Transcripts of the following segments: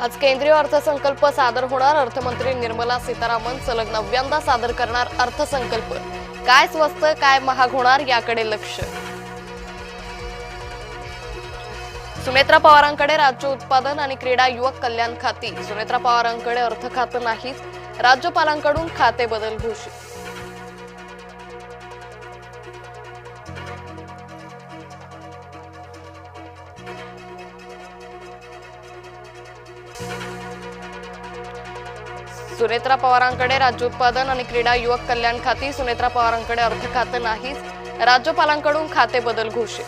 आज केंद्रीय अर्थसंकल्प सादर होणार। अर्थमंत्री निर्मला सीतारामन सलग 9व्यांदा सादर करणार अर्थसंकल्प। काय स्वस्त काय महाग होणार याकडे लक्ष। सुनेत्रा पवारांकडे राज्य उत्पादन आणि क्रीडा युवक कल्याण खाती। सुनेत्रा पवारांकडे अर्थ खातं नाही, राज्यपालांकडून खाते बदल घोषित। सुनेत्रा पवारांकडे राज्य उत्पादन आणि क्रीडा युवक कल्याण खाती। सुनेत्रा पवारांकडे अर्थ खातं नाहीच, राज्यपालांकडून खाते बदल घोषित।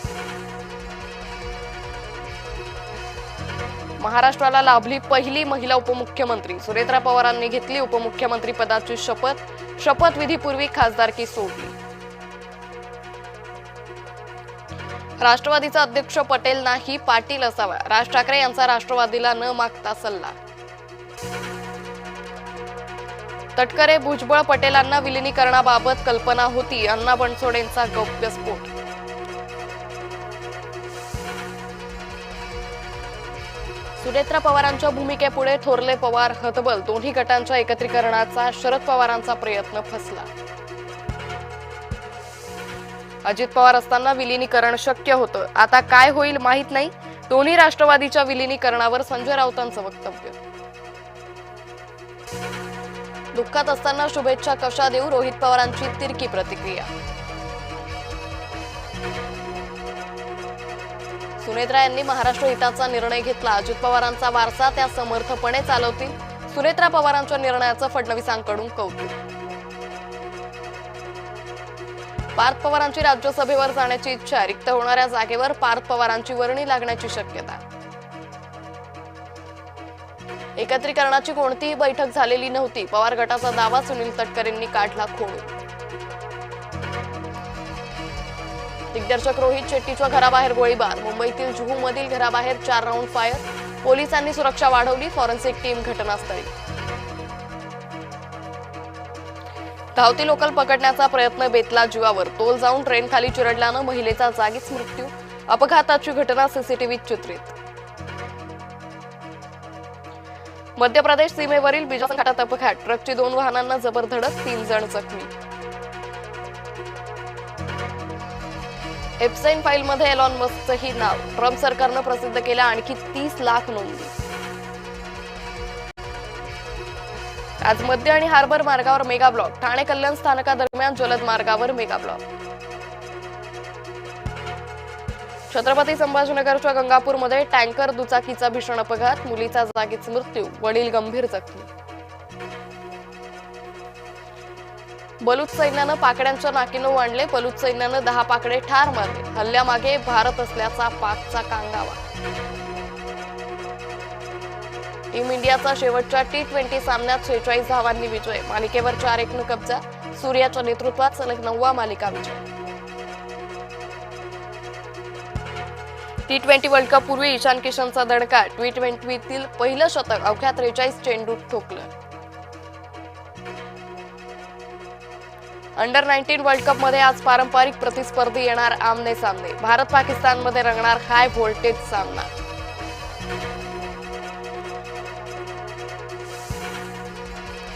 महाराष्ट्राला लाभली पहिली महिला उपमुख्यमंत्री। सुनेत्रा पवारांनी घेतली उपमुख्यमंत्री पदाची शपथ। शपथविधीपूर्वी खासदारकी सोडली। राष्ट्रवादीचा अध्यक्ष पटेल नाही, पाटील असावा। राज ठाकरे यांचा राष्ट्रवादीला न मागता सल्ला। तटकरे भुजबळ पटेलांना विलिनीकरणाबाबत कल्पना होती, अण्णा बनसोडेंचा गौप्यस्फोट। सुनेत्रा पवारांच्या भूमिकेपुढे थोरले पवार हतबल। दोन्ही गटांच्या एकत्रीकरणाचा शरद पवारांचा प्रयत्न फसला। अजित पवार असताना विलिनीकरण शक्य होतं, आता काय होईल माहित नाही। दोन्ही राष्ट्रवादीच्या विलिनीकरणावर संजय राऊतांचं वक्तव्य। दुःखात असताना शुभेच्छा कशा देऊ, रोहित पवारांची तिरकी प्रतिक्रिया। सुनेत्रा यांनी महाराष्ट्र हिताचा निर्णय घेतला, अजित पवारांचा वारसा त्या समर्थपणे चालवतील। सुनेत्रा पवारांच्या निर्णयाचं फडणवीसांकडून कौतुक। पार्थ पवारांची राज्यसभेवर जाण्याची इच्छा, रिक्त होणाऱ्या जागेवर पार्थ पवारांची वर्णी लागण्याची शक्यता। एकत्रीकरणाची कोणतीही बैठक झालेली नव्हती, पवार गटाचा दावा। सुनील तटकरेंनी काढला खोडून। दिग्दर्शक रोहित शेट्टीच्या घराबाहेर गोळीबार। मुंबईतील जुहूमधील घराबाहेर 4 राऊंड फायर। पोलिसांनी सुरक्षा वाढवली, फॉरेन्सिक टीम घटनास्थळी। धावती लोकल पकडण्याचा प्रयत्न बेतला जीवावर। तोल जाऊन ट्रेन खाली चिरडल्यानं महिलेचा जागीच मृत्यू। अपघाताची घटना सीसीटीव्हीत चित्रित। मध्य प्रदेश सीमेवरील बिजासन घाटात अपघात। ट्रकची 2 वाहनांना जबर धडक, 3 जण जखमी। एप्स्टाईन फाईलमध्ये एलॉन मस्कचंही नाव। ट्रम्प सरकारनं प्रसिद्ध केल्या आणखी 30 लाख नोंदी। आज मध्य आणि हार्बर मार्गावर मेगा ब्लॉक। ठाणे कल्याण स्थानकादरम्यान जलद मार्गावर मेगा ब्लॉक। छत्रपती संभाजीनगरच्या गंगापूरमध्ये टँकर दुचाकीचा भीषण अपघात। मुलीचा जागीच मृत्यू, वडील गंभीर जखमी। बलूच सैन्यानं पाकड्यांच्या नाकीनं आणले। बलूच सैन्यानं 10 पाकडे ठार मारले। हल्ल्यामागे भारत असल्याचा पाकचा कांगावा। टीम इंडियाचा शेवटच्या T20 सामन्यात 46 धावांनी विजय। मालिकेवर 4-1 कब्जा। सूर्याच्या नेतृत्वात सलग 9वा मालिका विजय। T20 वर्ल्ड कप पूर्वी ईशान किशनचा दणका। T20तील पहिलं शतक अवघ्या 43 चेंडूत ठोकलं। अंडर 19 वर्ल्ड कप मध्ये आज पारंपरिक प्रतिस्पर्धी येणार आमने सामने। भारत पाकिस्तानमध्ये रंगणार हाय व्होल्टेज सामना।